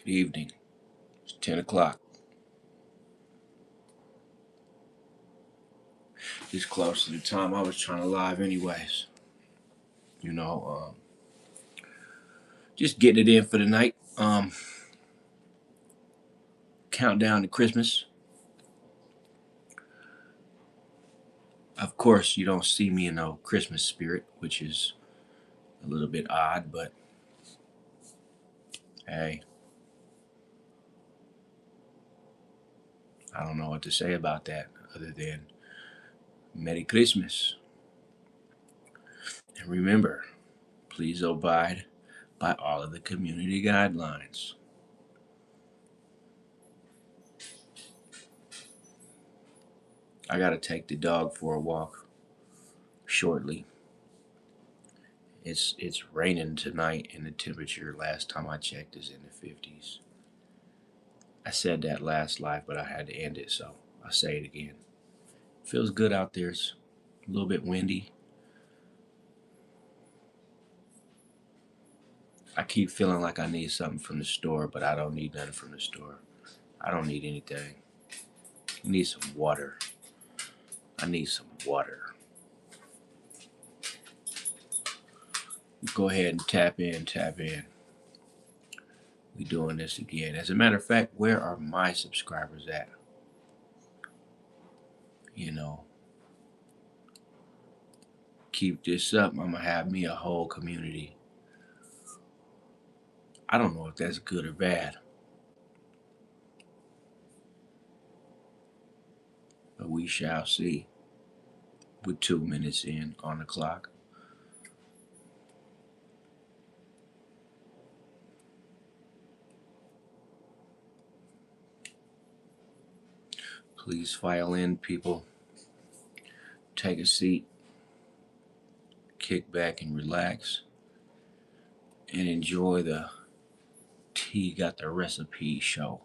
Good evening. It's 10 o'clock. It's close to the time I was trying to live, anyways. You know, just getting it in for the night. Countdown to Christmas. Of course, you don't see me in no Christmas spirit, which is a little bit odd, but hey, I don't know what to say about that other than Merry Christmas. And remember, please abide by all of the community guidelines. I gotta take the dog for a walk shortly. It's raining tonight, and the temperature last time I checked is in the 50s. I said that last live, but I had to end it, so I'll say it again. Feels good out there. It's a little bit windy. I keep feeling like I need something from the store, but I don't need nothing from the store. I don't need anything. I need some water. I need some water. Go ahead and tap in, tap in. We doing this again. As a matter of fact, where are my subscribers at? You know, keep this up. I'm gonna have me a whole community. I don't know if that's good or bad, but we shall see. With 2 minutes in on the clock. Please file in, people. Take a seat, kick back and relax, and enjoy the T Got the Recipe show.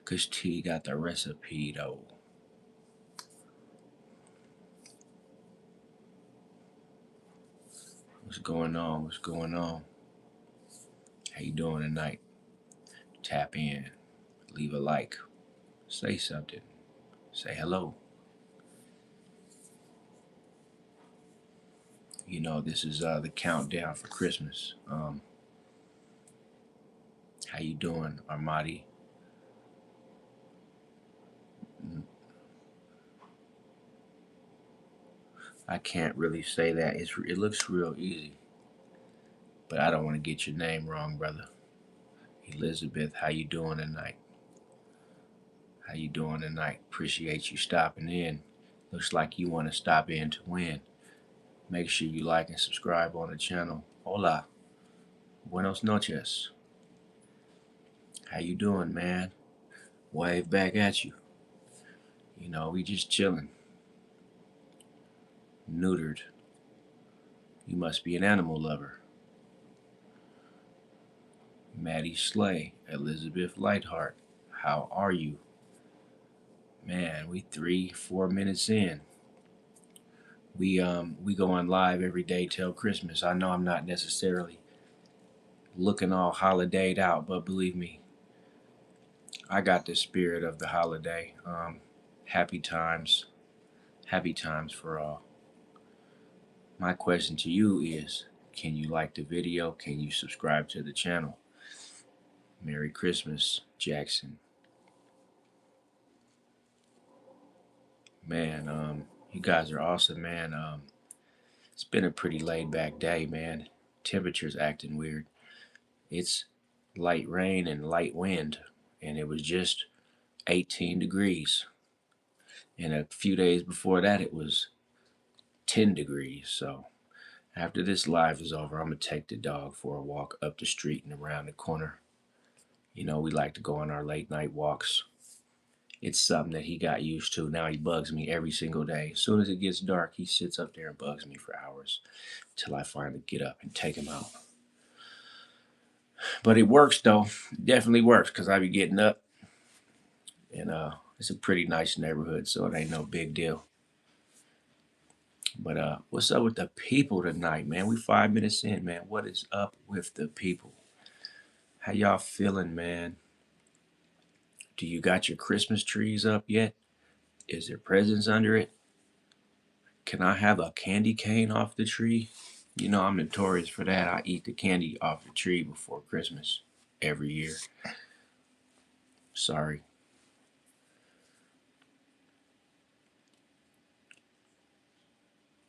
Cause T got the recipe though. What's going on? What's going on? How you doing tonight? Tap in, leave a like, say something, say hello. You know, this is the countdown for Christmas. How you doing, Armadi? I can't really say that. It looks real easy, but I don't want to get your name wrong, brother. Elizabeth, how you doing tonight? How you doing tonight? Appreciate you stopping in. Looks like you want to stop in to win. Make sure you like and subscribe on the channel. Hola. Buenos noches. How you doing, man? Wave back at you. You know, we just chilling. Neutered. You must be an animal lover. Maddie Slay, Elizabeth Lightheart, how are you? Man, we 3-4 minutes in. We go on live every day till Christmas. I know I'm not necessarily looking all holidayed out, but believe me, I got the spirit of the holiday. Happy times for all. My question to you is, can you like the video? Can you subscribe to the channel? Merry Christmas, Jackson. Man, you guys are awesome, man. It's been a pretty laid back day, man. Temperature's acting weird. It's light rain and light wind, and it was just 18 degrees. And a few days before that, it was 10 degrees. So after this live is over, I'm going to take the dog for a walk up the street and around the corner. You know, we like to go on our late night walks. It's something that he got used to. Now he bugs me every single day. As soon as it gets dark, he sits up there and bugs me for hours till I finally get up and take him out. But it works, though. It definitely works, because I be getting up, and it's a pretty nice neighborhood, so it ain't no big deal. But what's up with the people tonight, man? We 5 minutes in, man. What is up with the people? How y'all feeling, man? Do you got your Christmas trees up yet? Is there presents under it? Can I have a candy cane off the tree? You know I'm notorious for that. I eat the candy off the tree before Christmas every year. Sorry.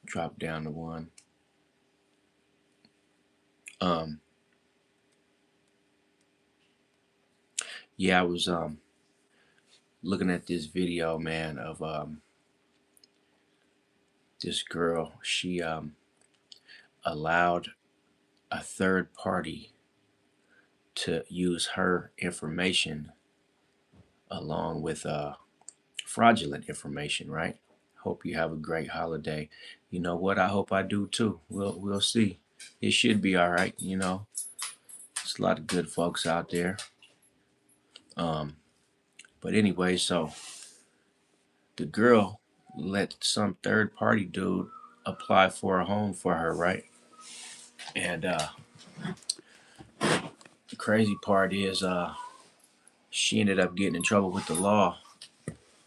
Drop down to one. Um, yeah, I was looking at this video, man, of this girl. She allowed a third party to use her information along with fraudulent information, right? Hope you have a great holiday. You know what? I hope I do too. We'll see. It should be all right. You know, there's a lot of good folks out there. Um, but anyway, so the girl let some third party dude apply for a home for her, right? And the crazy part is, she ended up getting in trouble with the law,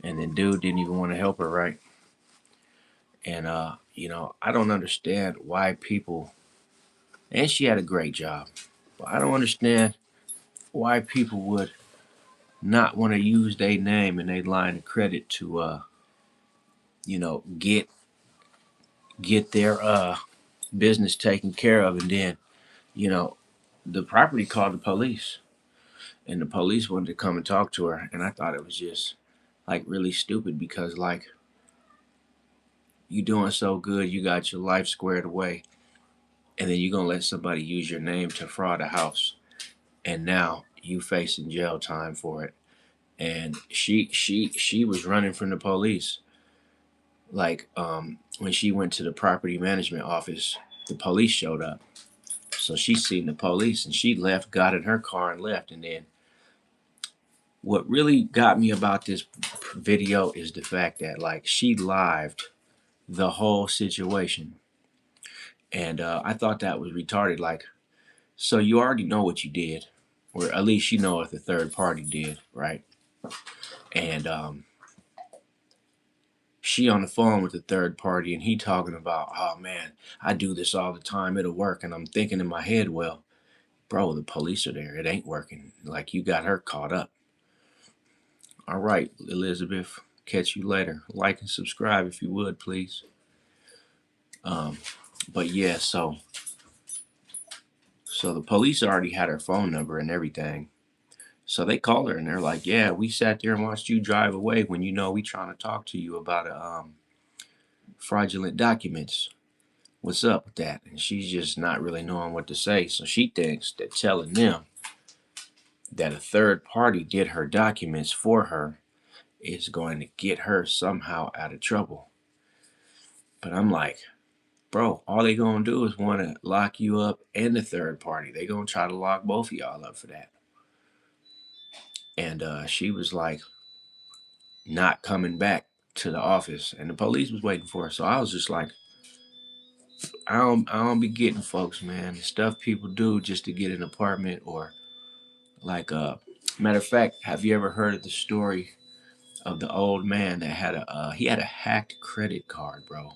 and then dude didn't even want to help her, right? And you know, I don't understand why people. And she had a great job, but I don't understand why people would not want to use their name and their line of credit to, you know, get their business taken care of, and then, you know, the property called the police, and the police wanted to come and talk to her, and I thought it was just like really stupid because like you doing so good, you got your life squared away, and then you're gonna let somebody use your name to fraud a house, and now you facing jail time for it. And she was running from the police. Like when she went to the property management office, the police showed up. So she seen the police and she left, got in her car and left. And then what really got me about this video is the fact that like she lived the whole situation. And I thought that was retarded. Like, so you already know what you did, or at least you know what the third party did, right? And she on the phone with the third party and he talking about, oh man, I do this all the time, it'll work. And I'm thinking in my head, well, bro, the police are there, it ain't working. Like you got her caught up. All right, Elizabeth, catch you later. Like and subscribe if you would, please. um but yeah, so the police already had her phone number and everything. So they called her and they're like, yeah, we sat there and watched you drive away when you know we trying to talk to you about fraudulent documents. What's up with that? And she's just not really knowing what to say. So she thinks that telling them that a third party did her documents for her is going to get her somehow out of trouble. But I'm like, bro, all they gonna do is want to lock you up and the third party. They gonna try to lock both of y'all up for that. And she was like not coming back to the office, and the police was waiting for her. So I was just like, I don't be getting folks, man. The stuff people do just to get an apartment or like matter of fact, have you ever heard of the story of the old man that had he had a hacked credit card, bro?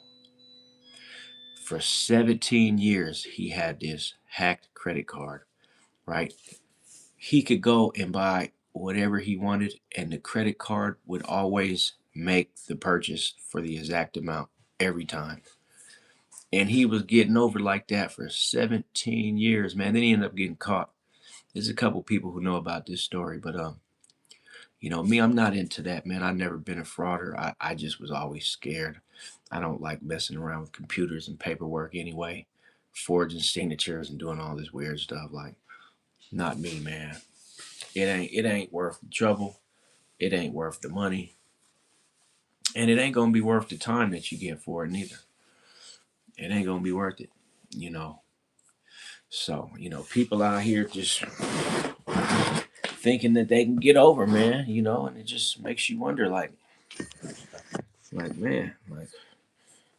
For 17 years he had this hacked credit card, right? He could go and buy whatever he wanted and the credit card would always make the purchase for the exact amount every time. And he was getting over like that for 17 years, man. Then he ended up getting caught. There's a couple people who know about this story, but you know, me, I'm not into that, man. I've never been a frauder. I just was always scared. I don't like messing around with computers and paperwork anyway, forging signatures and doing all this weird stuff. Like, not me, man. It ain't worth the trouble. It ain't worth the money. And it ain't gonna be worth the time that you get for it neither. It ain't gonna be worth it, you know. So, you know, people out here just thinking that they can get over, man, you know, and it just makes you wonder, like, man, like,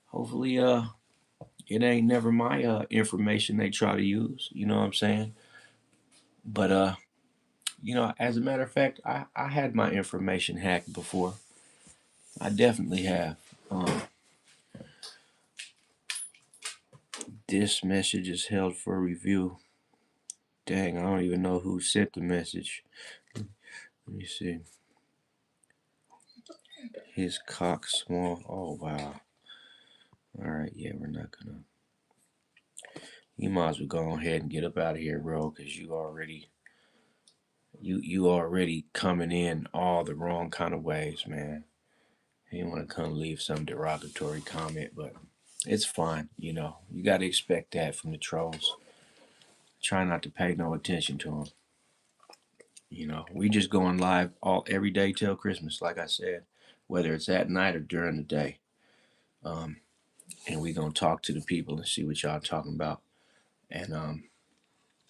hopefully, it ain't never my information they try to use, you know what I'm saying? But You know, as a matter of fact, I had my information hacked before. I definitely have. Um, this message is held for review. Dang, I don't even know who sent the message. Let me see. His cock small. Oh wow. All right, yeah, we're not gonna. You might as well go ahead and get up out of here, bro, because you already coming in all the wrong kind of ways, man. You want to come leave some derogatory comment, but it's fine. You know, you got to expect that from the trolls. Try not to pay no attention to them. You know, we just going live all every day till Christmas, like I said, whether it's at night or during the day. Um, and we gonna talk to the people and see what y'all talking about, and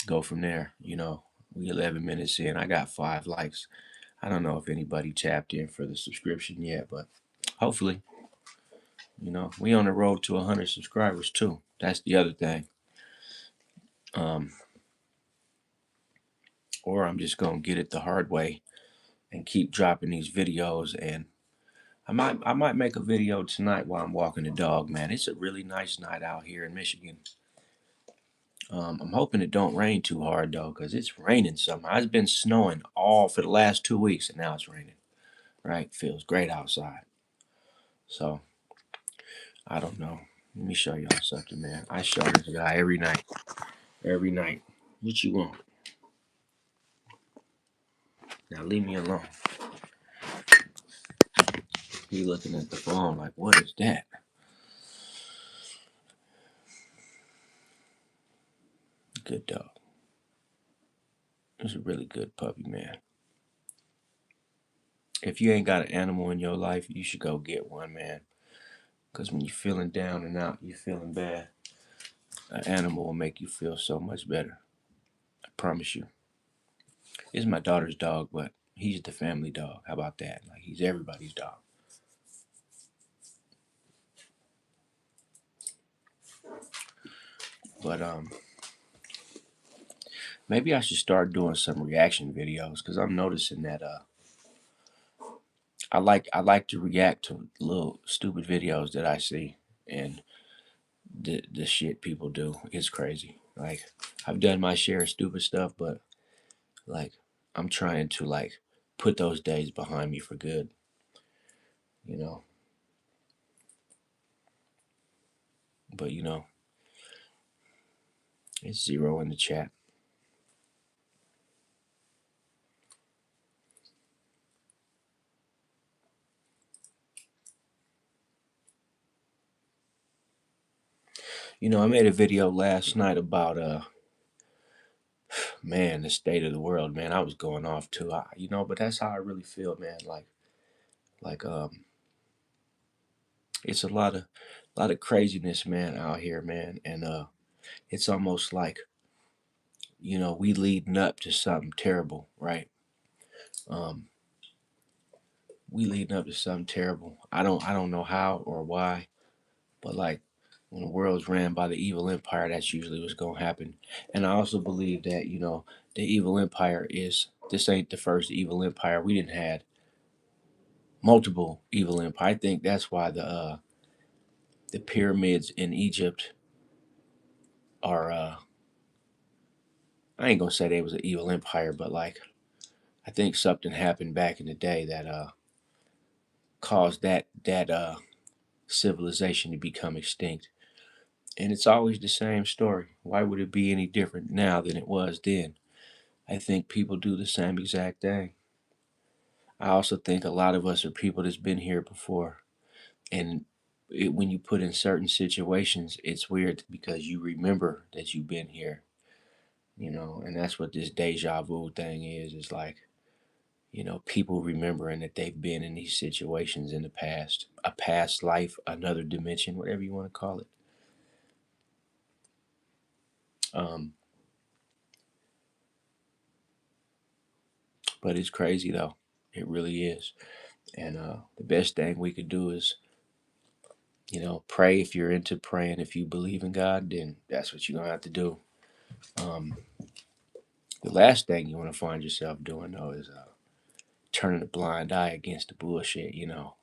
go from there. You know, we 11 minutes in. I got 5 likes. I don't know if anybody tapped in for the subscription yet, but hopefully, you know, we on the road to 100 subscribers too. That's the other thing. Um, or I'm just gonna get it the hard way and keep dropping these videos. And I might make a video tonight while I'm walking the dog. Man, it's a really nice night out here in Michigan. I'm hoping it don't rain too hard though, cause it's raining somehow. It's been snowing all for the last 2 weeks, and now it's raining. Right? Feels great outside. So I don't know. Let me show y'all something, man. I show this guy every night. Every night. What you want? Now leave me alone. He looking at the phone like, what is that? Good dog. It's a really good puppy, man. If you ain't got an animal in your life, you should go get one, man. Because when you're feeling down and out, you're feeling bad, an animal will make you feel so much better. I promise you. It's my daughter's dog, but he's the family dog. How about that? Like, he's everybody's dog. But maybe I should start doing some reaction videos because I'm noticing that I like to react to little stupid videos that I see, and the shit people do is crazy. Like, I've done my share of stupid stuff, but like, I'm trying to like put those days behind me for good, you know. But you know, it's zero in the chat. You know, I made a video last night about man, the state of the world, man. I was going off too. You know, but that's how I really feel, man. Like it's a lot of craziness, man, out here, man. And it's almost like, you know, we leading up to something terrible, right? Um, we leading up to something terrible. I don't know how or why, but like when the world's ran by the evil empire, that's usually what's gonna happen. And I also believe that, you know, the evil empire is this ain't the first evil empire. We didn't had multiple evil empire. I think that's why the pyramids in Egypt are I ain't gonna say they was an evil empire, but like I think something happened back in the day that caused that civilization to become extinct. And it's always the same story. Why would it be any different now than it was then? I think people do the same exact thing. I also think a lot of us are people that's been here before. And when you put in certain situations, it's weird because you remember that you've been here, you know, and that's what this deja vu thing is. It's like, you know, people remembering that they've been in these situations in the past, a past life, another dimension, whatever you want to call it. Um, but it's crazy though. It really is. And the best thing we could do is, you know, pray if you're into praying. If you believe in God, then that's what you're going to have to do. Um, The last thing you want to find yourself doing though is turning a blind eye against the bullshit.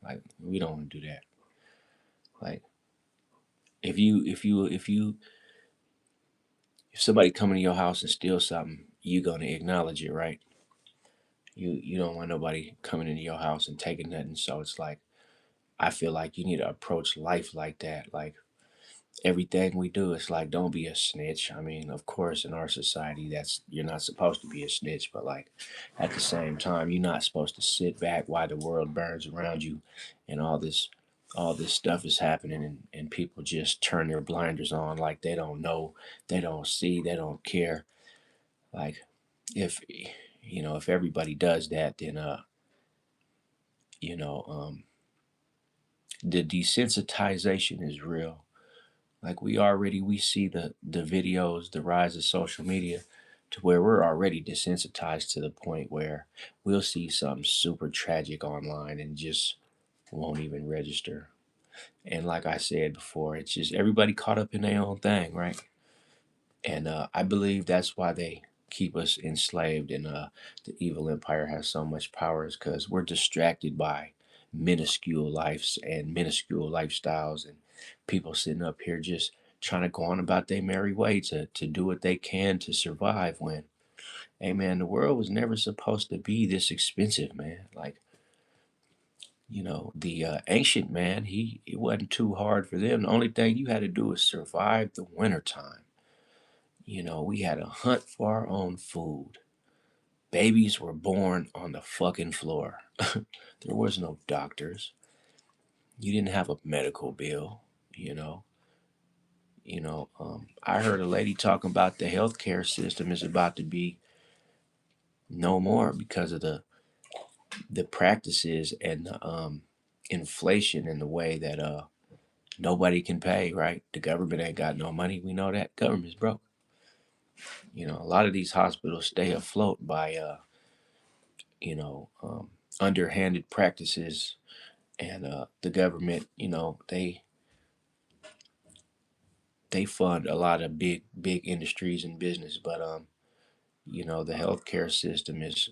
Like we don't want to do that. Like if somebody come into your house and steal something, you gonna acknowledge it, right? You don't want nobody coming into your house and taking nothing. So it's like I feel like you need to approach life like that. Like everything we do, it's like don't be a snitch. I mean, of course, in our society, that's you're not supposed to be a snitch, but like at the same time, you're not supposed to sit back while the world burns around you, and all this stuff is happening, and people just turn their blinders on like they don't know, they don't see, they don't care. Like if if everybody does that, then you know um the desensitization is real. Like we see the videos, the rise of social media, to where we're already desensitized to the point where we'll see something super tragic online and just won't even register. And like I said before, it's just everybody caught up in their own thing, right? And I believe that's why they keep us enslaved, and the evil empire has so much power, is because we're distracted by minuscule lives and minuscule lifestyles, and people sitting up here just trying to go on about their merry way to do what they can to survive. When, hey man, the world was never supposed to be this expensive, man. Like, the ancient man, it wasn't too hard for them. The only thing you had to do was survive the wintertime. We had to hunt for our own food. Babies were born on the fucking floor. There was no doctors. You didn't have a medical bill, you know. I heard a lady talking about the healthcare system is about to be no more because of the practices and the inflation and the way that nobody can pay. Right, the government ain't got no money. We know that government's broke. A lot of these hospitals stay afloat by you know, underhanded practices, and the government, they fund a lot of big industries and business, but the healthcare system is.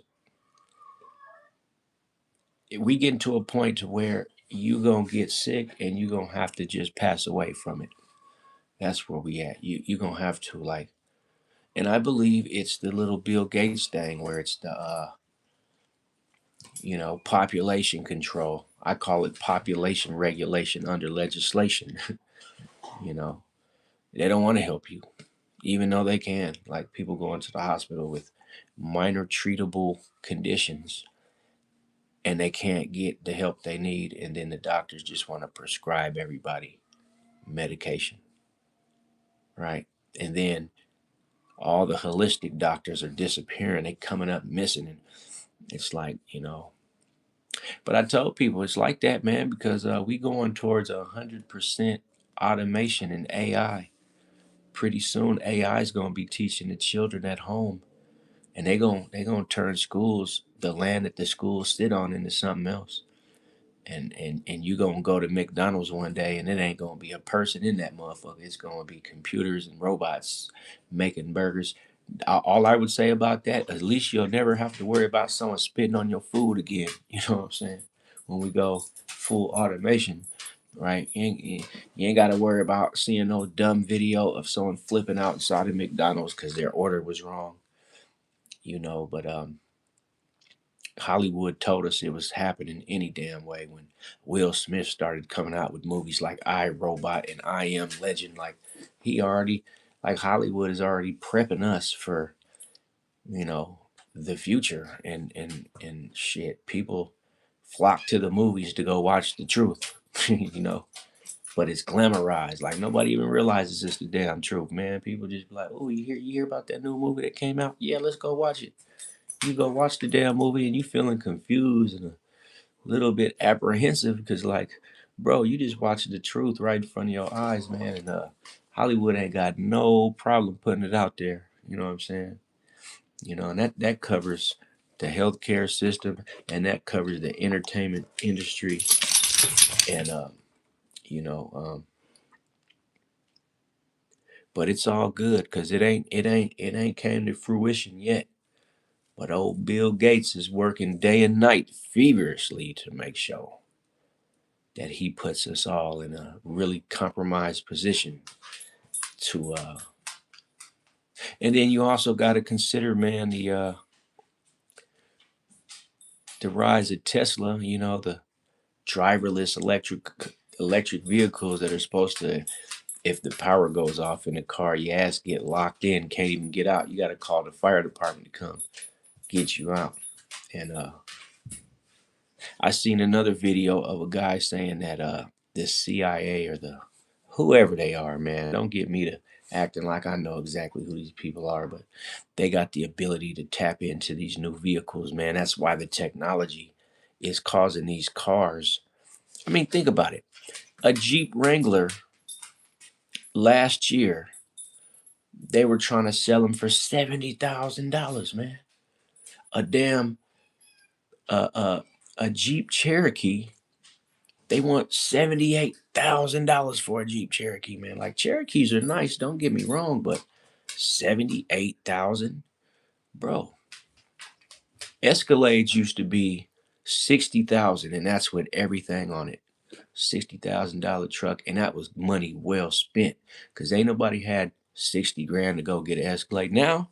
We get to a point to where you gonna get sick and you gonna have to just pass away from it. That's where we at. You gonna have to like, and I believe it's the little Bill Gates thing where it's the population control. I call it population regulation under legislation. you know They don't want to help you, even though they can. Like people going to the hospital with minor treatable conditions and they can't get the help they need. And then the doctors just want to prescribe everybody medication, right? And then all the holistic doctors are disappearing. They coming up missing. And it's like, but I told people it's like that, man, because we going towards 100% automation and AI. Pretty soon, AI is going to be teaching the children at home, and they gonna turn schools, the land that the schools sit on, into something else. And you gonna go to McDonald's one day, and it ain't gonna be a person in that motherfucker. It's gonna be computers and robots making burgers. All I would say about that, at least you'll never have to worry about someone spitting on your food again. You know what I'm saying? When we go full automation, right? You ain't got to worry about seeing no dumb video of someone flipping out inside of McDonald's because their order was wrong. But Hollywood told us it was happening any damn way when Will Smith started coming out with movies like I Robot and I Am Legend. Like he already, like Hollywood is already prepping us for, you know, the future, and shit. People flock to the movies to go watch the truth, But it's glamorized. Like nobody even realizes it's the damn truth, man. People just be like, "Oh, you hear about that new movie that came out? Yeah, let's go watch it." You go watch the damn movie and you feeling confused and a little bit apprehensive because like, bro, you just watching the truth right in front of your eyes, man. And Hollywood ain't got no problem putting it out there. You know what I'm saying? And that covers the healthcare system, and that covers the entertainment industry, and you know, but it's all good because it ain't came to fruition yet. But old Bill Gates is working day and night feverishly to make sure that he puts us all in a really compromised position to and then you also got to consider, man, the rise of Tesla, the driverless electric vehicles that are supposed to, if the power goes off in the car, your ass get locked in, can't even get out. You got to call the fire department to come get you out. And I seen another video of a guy saying that the CIA or the whoever they are, man, don't get me to acting like I know exactly who these people are, but they got the ability to tap into these new vehicles, man. That's why the technology is causing these cars. I mean, think about it. A Jeep Wrangler last year, they were trying to sell them for $70,000, man. A damn a Jeep Cherokee, they want $78,000 for a Jeep Cherokee, man. Like Cherokees are nice, don't get me wrong, but 78,000, bro. Escalades used to be 60,000, and that's with everything on it. $60,000 truck, and that was money well spent, cause ain't nobody had 60 grand to go get an Escalade. Now,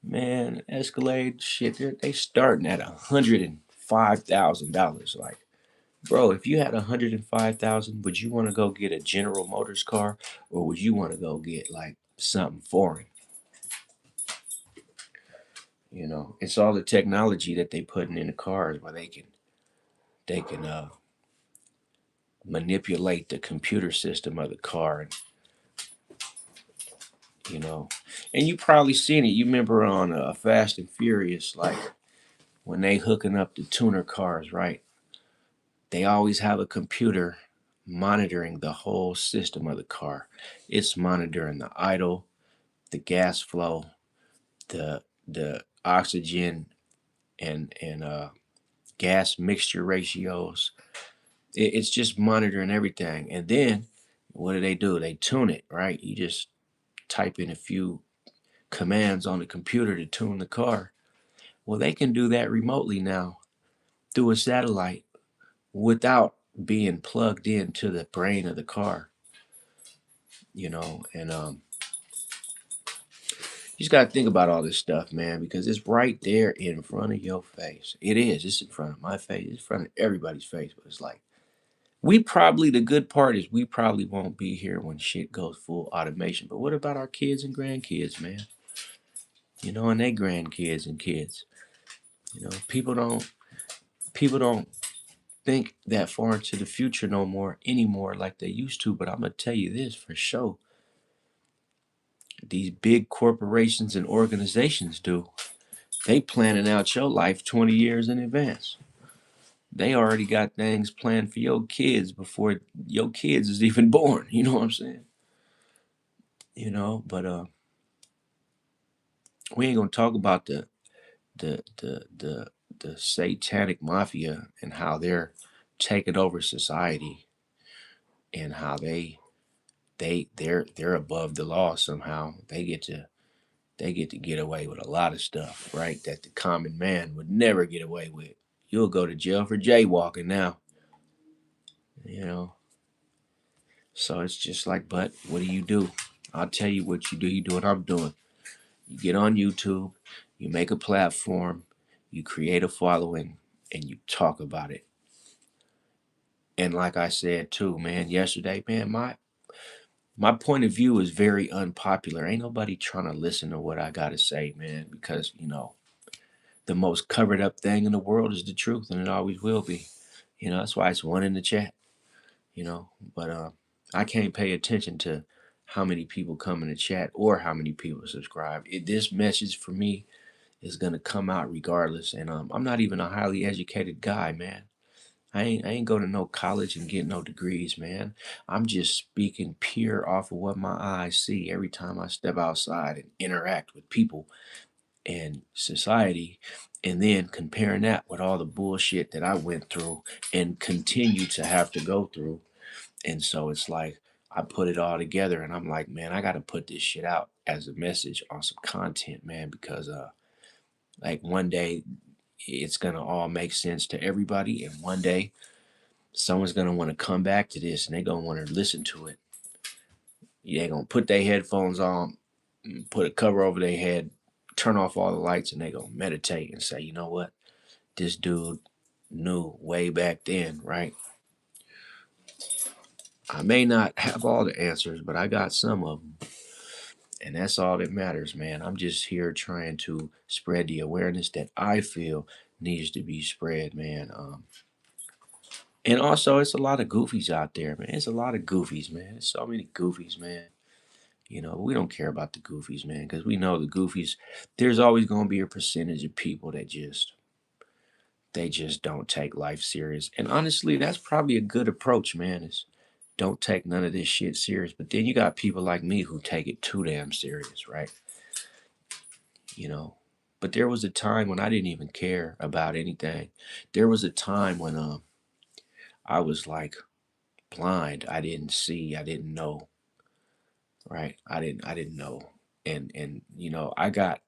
man, Escalade shit, they starting at $105,000. Like, bro, if you had 105,000, would you want to go get a General Motors car, or would you want to go get like something foreign? It's all the technology that they putting in the cars where they can manipulate the computer system of the car, and you know, and you probably seen it. You remember on Fast and Furious, like when they hooking up the tuner cars, right? They always have a computer monitoring the whole system of the car. It's monitoring the idle, the gas flow, the oxygen and gas mixture ratios. It's just monitoring everything. And then what do? They tune it, right? You just type in a few commands on the computer to tune the car. Well, they can do that remotely now through a satellite without being plugged into the brain of the car, and you just got to think about all this stuff, man, because it's right there in front of your face. It is. It's in front of my face. It's in front of everybody's face. But it's like, the good part is we probably won't be here when shit goes full automation. But what about our kids and grandkids, man? And they grandkids and kids. People don't think that far into the future no more anymore like they used to. But I'm gonna tell you this for sure. These big corporations and organizations do. They planning out your life 20 years in advance. They already got things planned for your kids before your kids is even born. You know what I'm saying? But we ain't gonna talk about the satanic mafia and how they're taking over society, and how they're above the law somehow. They get to get away with a lot of stuff, right? That the common man would never get away with. You'll go to jail for jaywalking now, you know. So it's just like, but what do you do? I'll tell you what you do. You do what I'm doing. You get on YouTube, you make a platform, you create a following, and you talk about it. And like I said too, man, yesterday, man, my point of view is very unpopular. Ain't nobody trying to listen to what I gotta say, man, because the most covered up thing in the world is the truth, and it always will be. That's why it's one in the chat. But I can't pay attention to how many people come in the chat or how many people subscribe. This message for me is gonna come out regardless, and I'm not even a highly educated guy, man. I ain't go to no college and get no degrees, man. I'm just speaking pure off of what my eyes see every time I step outside and interact with people and society, and then comparing that with all the bullshit that I went through and continue to have to go through. And so it's like I put it all together, and I'm like, man, I got to put this shit out as a message on some content, man, because Like one day it's gonna all make sense to everybody, and one day someone's gonna want to come back to this and they're gonna want to listen to it. They're gonna put their headphones on, put a cover over their head, turn off all the lights, and they're gonna meditate and say, you know what? This dude knew way back then, right? I may not have all the answers, but I got some of them. And that's all that matters, man. I'm just here trying to spread the awareness that I feel needs to be spread, man. And also, it's a lot of goofies out there, man. It's a lot of goofies, man. There's so many goofies, man. You know, we don't care about the goofies, man, because we know the goofies. There's always going to be a percentage of people that just don't take life serious. And honestly, that's probably a good approach, man. Is don't take none of this shit serious. But then you got people like me who take it too damn serious, right? You know. But there was a time when I didn't even care about anything. There was a time when I was like blind. I didn't see. I didn't know. Right? I didn't know. And I got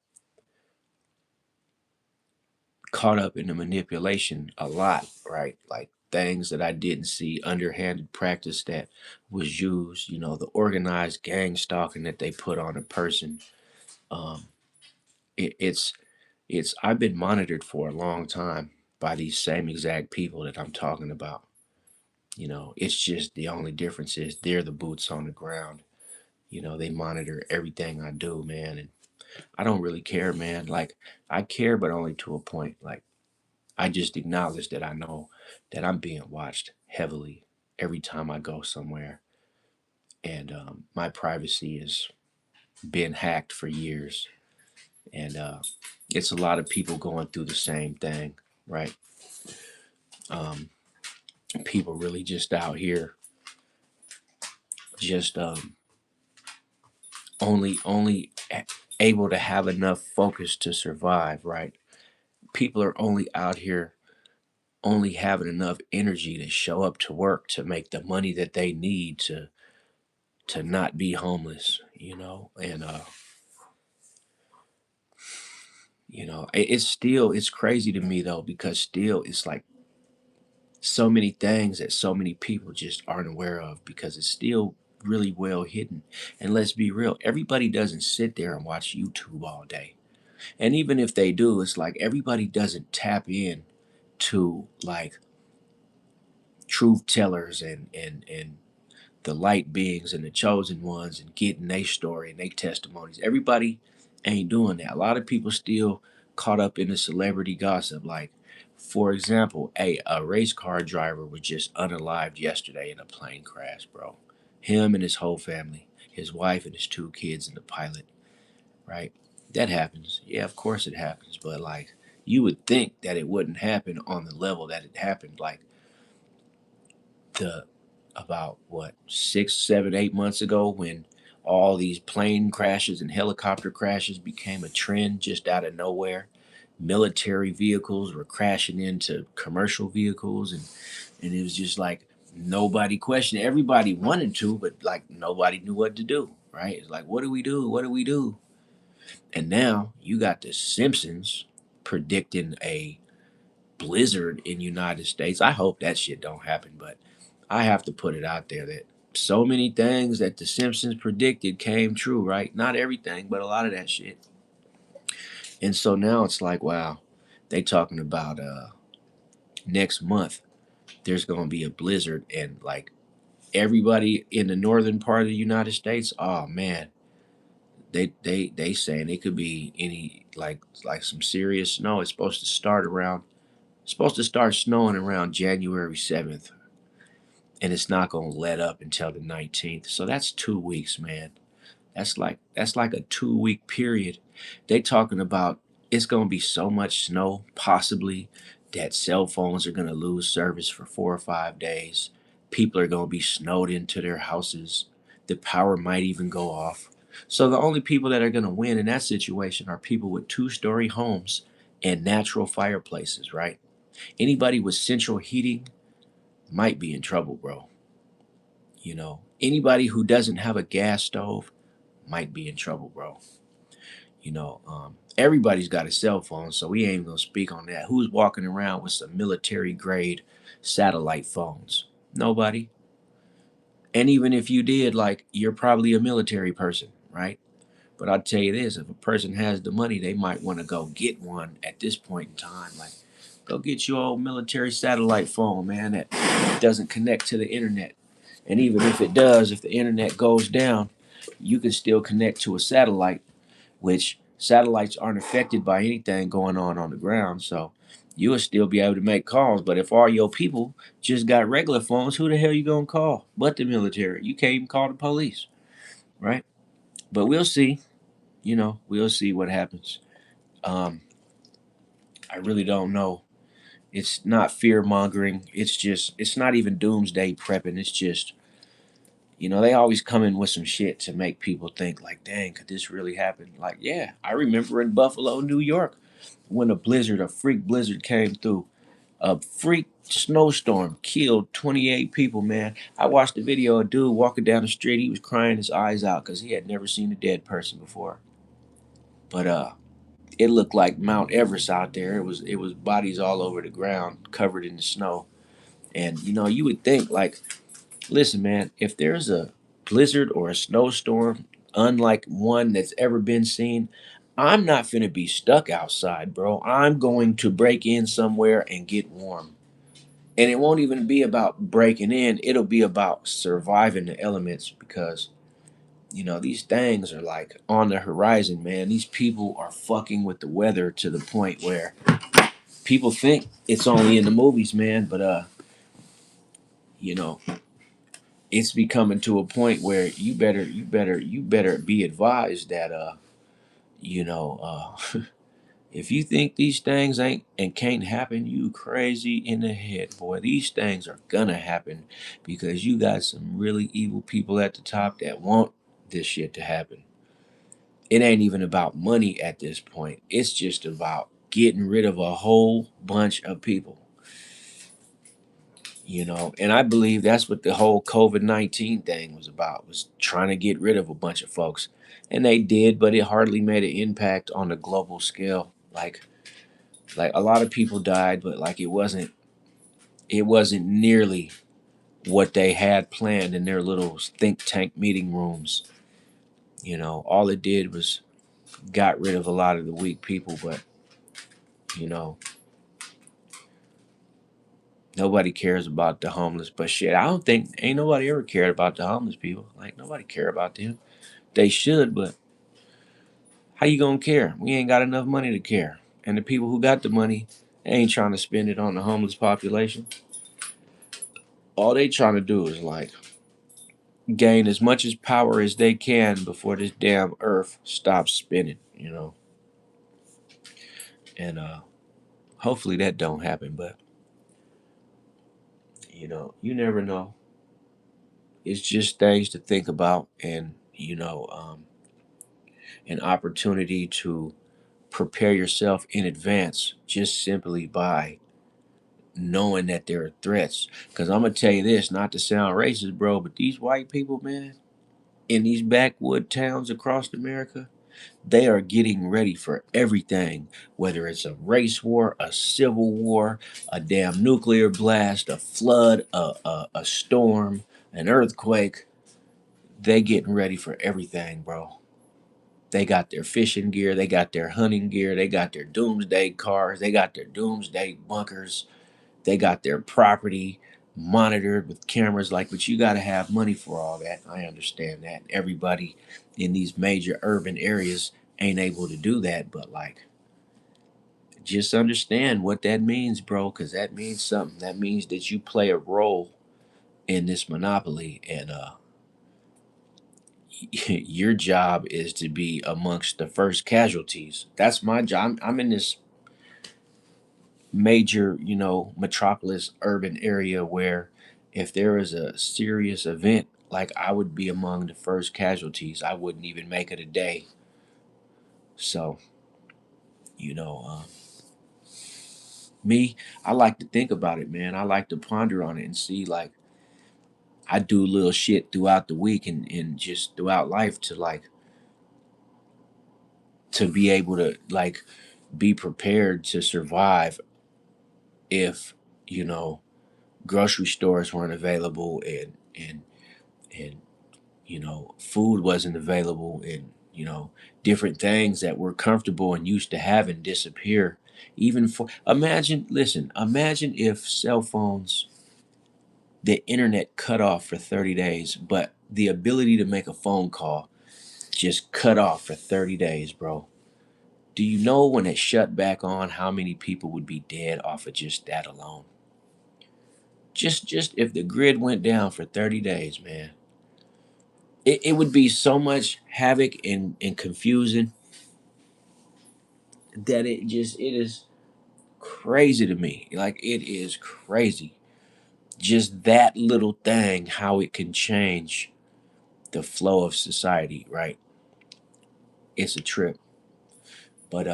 caught up in the manipulation a lot, right? Like things that I didn't see, underhanded practice that was used, the organized gang stalking that they put on a person. Um, it's I've been monitored for a long time by these same exact people that I'm talking about. It's just the only difference is they're the boots on the ground. They monitor everything I do, man, and I don't really care, man. Like I care, but only to a point. Like I just acknowledge that I know that I'm being watched heavily every time I go somewhere, and my privacy has been hacked for years, and it's a lot of people going through the same thing, right? Um, People really just out here, just only able to have enough focus to survive, right? People are only out here only having enough energy to show up to work to make the money that they need to not be homeless, and it's crazy to me though, because still it's like so many things that so many people just aren't aware of because it's still really well hidden. And let's be real, everybody doesn't sit there and watch YouTube all day. And even if they do, it's like everybody doesn't tap in to like truth tellers and the light beings and the chosen ones and getting their story and their testimonies. Everybody ain't doing that. A lot of people still caught up in the celebrity gossip. Like, for example, a race car driver was just unalived yesterday in a plane crash, bro. Him and his whole family, his wife and his two kids and the pilot, right? That happens. Yeah, of course it happens. But like, you would think that it wouldn't happen on the level that it happened. Like, the about what 6, 7, 8 months ago when all these plane crashes and helicopter crashes became a trend just out of nowhere. Military vehicles were crashing into commercial vehicles, and it was just like nobody questioned. Everybody wanted to, but like nobody knew what to do. Right? It's like, what do we do? What do we do? And now you got the Simpsons predicting a blizzard in United States. I hope that shit don't happen, but I have to put it out there that so many things that the Simpsons predicted came true, right? Not everything, but a lot of that shit. And so now it's like, wow, they talking about next month there's gonna be a blizzard, and like everybody in the northern part of the United States, oh man, they saying it could be any like some serious snow. It's supposed to start snowing around January 7th, and it's not going to let up until the 19th. So that's 2 weeks, man. That's like a 2 week period. They talking about it's going to be so much snow, possibly, that cell phones are going to lose service for 4 or 5 days. People are going to be snowed into their houses. The power might even go off. So the only people that are going to win in that situation are people with two-story homes and natural fireplaces, right? Anybody with central heating might be in trouble, bro. Anybody who doesn't have a gas stove might be in trouble, bro. Everybody's got a cell phone, so we ain't gonna speak on that. Who's walking around with some military grade satellite phones? Nobody. And even if you did, like, you're probably a military person, right? But I'll tell you this, if a person has the money, they might want to go get one at this point in time. Like, go get your old military satellite phone, man, that doesn't connect to the internet. And even if it does, if the internet goes down, you can still connect to a satellite, which satellites aren't affected by anything going on the ground. So you will still be able to make calls. But if all your people just got regular phones, who the hell you gonna call? But the military. You can't even call the police, right? But we'll see. We'll see what happens. Um, I really don't know. It's not fear mongering. It's not even doomsday prepping. It's just, they always come in with some shit to make people think, like, dang, could this really happen? Like, yeah, I remember in Buffalo, New York, when a freak blizzard came through. A freak snowstorm killed 28 people, man. I watched a video of a dude walking down the street. He was crying his eyes out because he had never seen a dead person before. But it looked like Mount Everest out there. It was bodies all over the ground, covered in the snow. And you would think, like, listen, man, if there's a blizzard or a snowstorm unlike one that's ever been seen, I'm not finna be stuck outside, bro. I'm going to break in somewhere and get warm. And it won't even be about breaking in, it'll be about surviving the elements because these things are like on the horizon, man. These people are fucking with the weather to the point where people think it's only in the movies, man, but you know, it's becoming to a point where you better be advised that you know, if you think these things ain't and can't happen, you crazy in the head, boy. These things are gonna happen because you got some really evil people at the top that want this shit to happen. It ain't even about money at this point. It's just about getting rid of a whole bunch of people. And I believe that's what the whole COVID-19 thing was about, was trying to get rid of a bunch of folks. And they did, but it hardly made an impact on the global scale. Like a lot of people died, but like it wasn't nearly what they had planned in their little think tank meeting rooms. All it did was got rid of a lot of the weak people, but you know, nobody cares about the homeless. But shit, I don't think ain't nobody ever cared about the homeless people. Like, nobody care about them. They should, but how you gonna care? We ain't got enough money to care. And the people who got the money, they ain't trying to spend it on the homeless population. All they trying to do is, like, gain as much as power as they can before this damn earth stops spinning. And hopefully that don't happen, but you never know. It's just things to think about, and an opportunity to prepare yourself in advance just simply by knowing that there are threats. Because I'm going to tell you this, not to sound racist, bro, but these white people, man, in these backwood towns across America, they are getting ready for everything, whether it's a race war, a civil war, a damn nuclear blast, a flood, a storm, an earthquake. They getting ready for everything, bro. They got their fishing gear, they got their hunting gear, they got their doomsday cars, they got their doomsday bunkers, they got their property monitored with cameras. Like, but you got to have money for all that. I understand that. Everybody in these major urban areas ain't able to do that, but like, just understand what that means, bro, because that means something. That means that you play a role in this monopoly, and your job is to be amongst the first casualties. That's my job. I'm in this major, metropolis urban area where if there is a serious event, like, I would be among the first casualties. I wouldn't even make it a day. So, you know, um, me, I like to think about it, man. I like to ponder on it and see, like, I do little shit throughout the week and just throughout life to, like, to be able to like be prepared to survive if, you know, grocery stores weren't available, and you know, food wasn't available, and you know, different things that we're comfortable and used to having disappear. Even for, imagine, listen, imagine if cell phones, the internet cut off for 30 days, but the ability to make a phone call just cut off for 30 days, bro. Do you know when it shut back on how many people would be dead off of just that alone? Just if the grid went down for 30 days, man, it would be so much havoc and confusion that it is crazy to me. Like, it is crazy. Just that little thing, how it can change the flow of society, right? It's a trip. But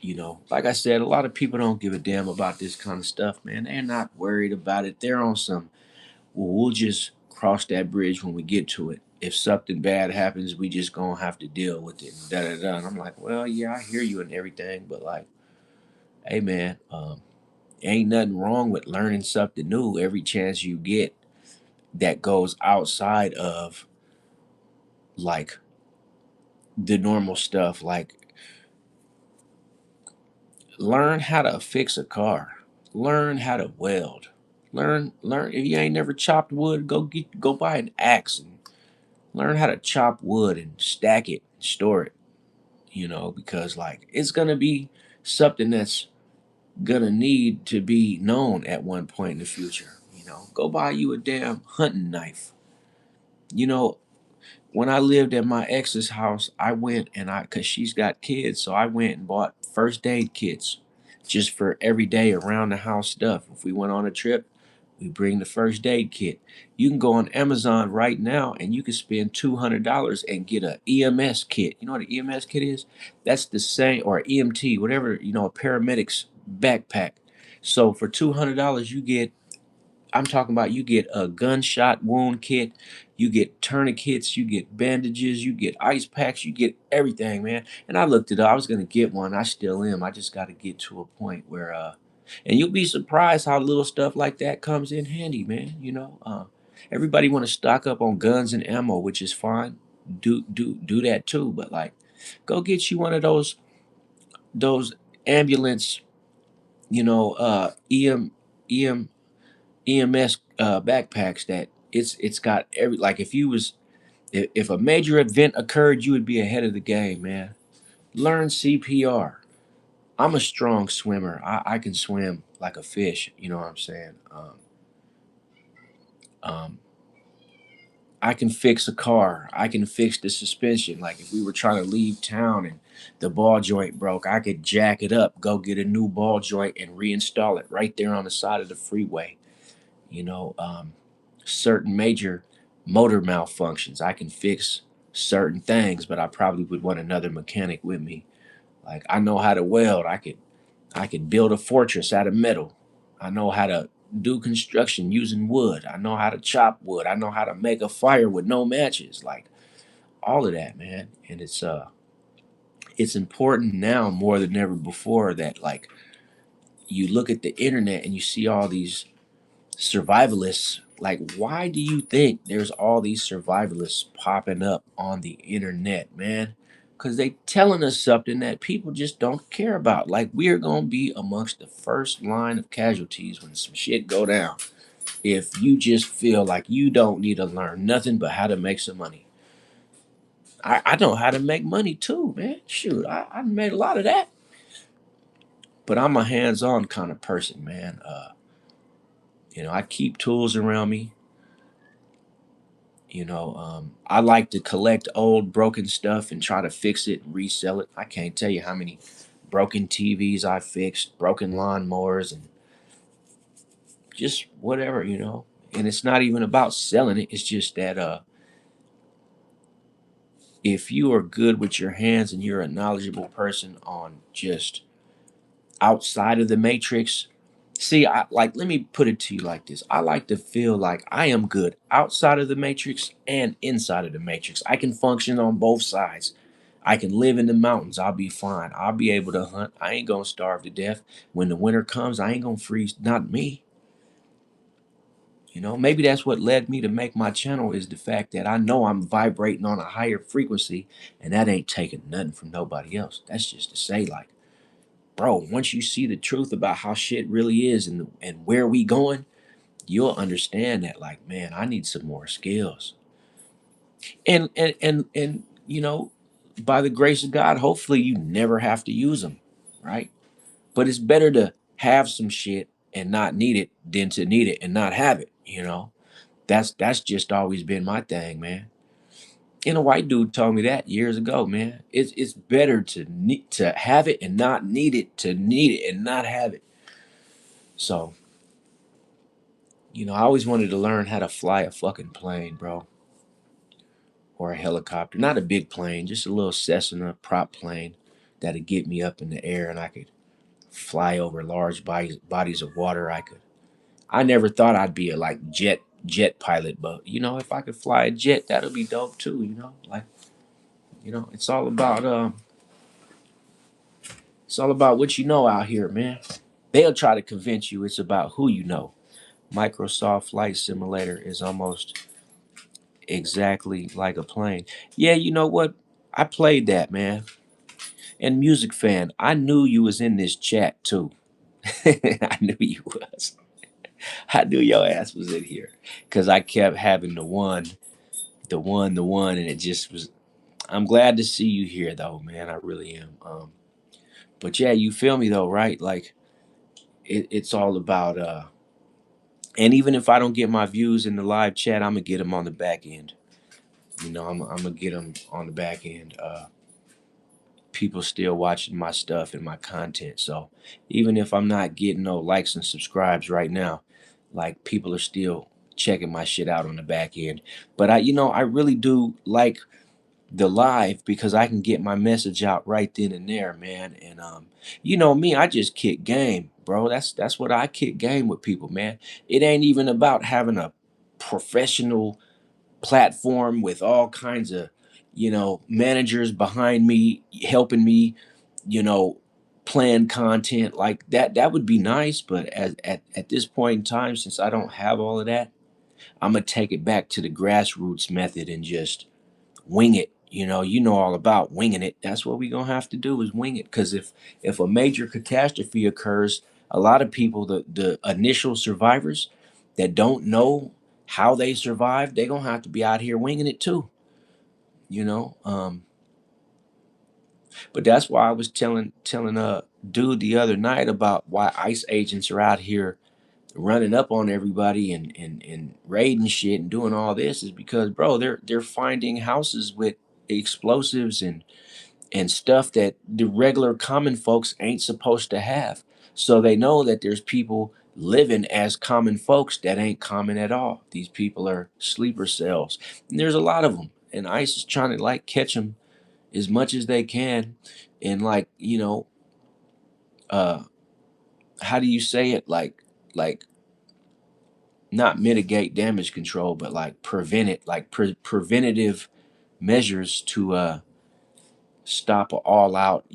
you know, like I said, a lot of people don't give a damn about this kind of stuff, man. They're not worried about it. They're on some, well, we'll just cross that bridge when we get to it. If something bad happens, we just gonna have to deal with it. Da da da. And I'm like, well, yeah, I hear you and everything, but like, hey, man, ain't nothing wrong with learning something new every chance you get that goes outside of like the normal stuff. Like, learn how to fix a car, learn how to weld, learn. If you ain't never chopped wood, go buy an axe and learn how to chop wood and stack it, store it. You know, because like it's gonna be something that's gonna need to be known at one point in the future. You know, go buy you a damn hunting knife. You know, when I lived at my ex's house, I went and cause she's got kids, so I went and bought first aid kits just for everyday around the house stuff. If we went on a trip, we bring the first aid kit. You can go on Amazon right now and you can spend $200 and get a EMS kit. You know what an EMS kit is? That's the same, or EMT, whatever, you know, a paramedic's backpack. So for $200, you get, I'm talking about, you get a gunshot wound kit, you get tourniquets, you get bandages, you get ice packs, you get everything, man. And I looked it up. I was gonna get one. I still am. I just got to get to a point where, and you'll be surprised how little stuff like that comes in handy, man. You know, everybody want to stock up on guns and ammo, which is fine. Do that too. But like, go get you one of those ambulance, you know, EM EMS backpacks that it's got every, like, if you was, if a major event occurred, you would be ahead of the game, man. Learn CPR. I'm a strong swimmer. I can swim like a fish. You know what I'm saying? Um, I can fix a car. I can fix the suspension. Like if we were trying to leave town and the ball joint broke, I could jack it up, go get a new ball joint, and reinstall it right there on the side of the freeway. You know, certain major motor malfunctions, I can fix certain things, but I probably would want another mechanic with me. Like I know how to weld. I could build a fortress out of metal. I know how to do construction using wood. I know how to chop wood. I know how to make a fire with no matches. Like all of that, man. And it's important now more than ever before that, like, you look at the internet and you see all these survivalists. Like, why do you think there's all these survivalists popping up on the internet, man? Because they telling us something that people just don't care about. Like, we're gonna be amongst the first line of casualties when some shit go down, if you just feel like you don't need to learn nothing but how to make some money. I know how to make money too, man. Shoot, I made a lot of that. But I'm a hands-on kind of person, man. You know, I keep tools around me. You know, I like to collect old broken stuff and try to fix it and resell it. I can't tell you how many broken TVs I fixed, broken lawnmowers, and just whatever, you know. And it's not even about selling it. It's just that if you are good with your hands and you're a knowledgeable person on just outside of the matrix. See, I like, let me put it to you like this. I like to feel like I am good outside of the matrix and inside of the matrix. I can function on both sides. I can live in the mountains. I'll be fine. I'll be able to hunt. I ain't gonna starve to death. When the winter comes, I ain't gonna freeze. Not me. Maybe that's what led me to make my channel is the fact that I know I'm vibrating on a higher frequency, and that ain't taking nothing from nobody else. That's just to say, like, bro, once you see the truth about how shit really is and where we going, you'll understand that, like, man, I need some more skills. And by the grace of God, hopefully you never have to use them, right? But it's better to have some shit and not need it than to need it and not have it. That's just always been my thing, man. And a white dude told me that years ago, man. It's better to have it and not need it to need it and not have it. So, I always wanted to learn how to fly a fucking plane, bro, or a helicopter. Not a big plane, just a little Cessna prop plane that'd get me up in the air and I could fly over large bodies of water. I never thought I'd be a like jet pilot, but if I could fly a jet, that'll be dope too. Like it's all about what you know out here, man. They'll try to convince you it's about who you know. Microsoft Flight Simulator is almost exactly like a plane. Yeah, you know what? I played that, man. And Music Fan, I knew you was in this chat too. I knew you was. I knew your ass was in here because I kept having the one, and it just was. I'm glad to see you here, though, man. I really am. But yeah, you feel me though, right? Like it's all about. And even if I don't get my views in the live chat, I'm gonna get them on the back end. I'm gonna get them on the back end. People still watching my stuff and my content, so even if I'm not getting no likes and subscribes right now, like people are still checking my shit out on the back end. But I really do like the live because I can get my message out right then and there, man. And me, I just kick game, bro. That's what I kick game with people, man. It ain't even about having a professional platform with all kinds of, managers behind me helping me, you know, plan content like that. That would be nice, but at this point in time, since I don't have all of that, I'm gonna take it back to the grassroots method and just wing it. You know all about winging it. That's what we're gonna have to do is wing it. Because if a major catastrophe occurs, a lot of people, the initial survivors that don't know how they survived, they're gonna have to be out here winging it too. You know. But that's why I was telling a dude the other night about why ICE agents are out here running up on everybody and raiding shit and doing all this is because, bro, they're finding houses with explosives and stuff that the regular common folks ain't supposed to have. So they know that there's people living as common folks that ain't common at all. These people are sleeper cells. And there's a lot of them. And ICE is trying to like catch them as much as they can. And like, uh, how do you say it? Like not mitigate damage control, but like prevent it, like preventative measures to stop an all out,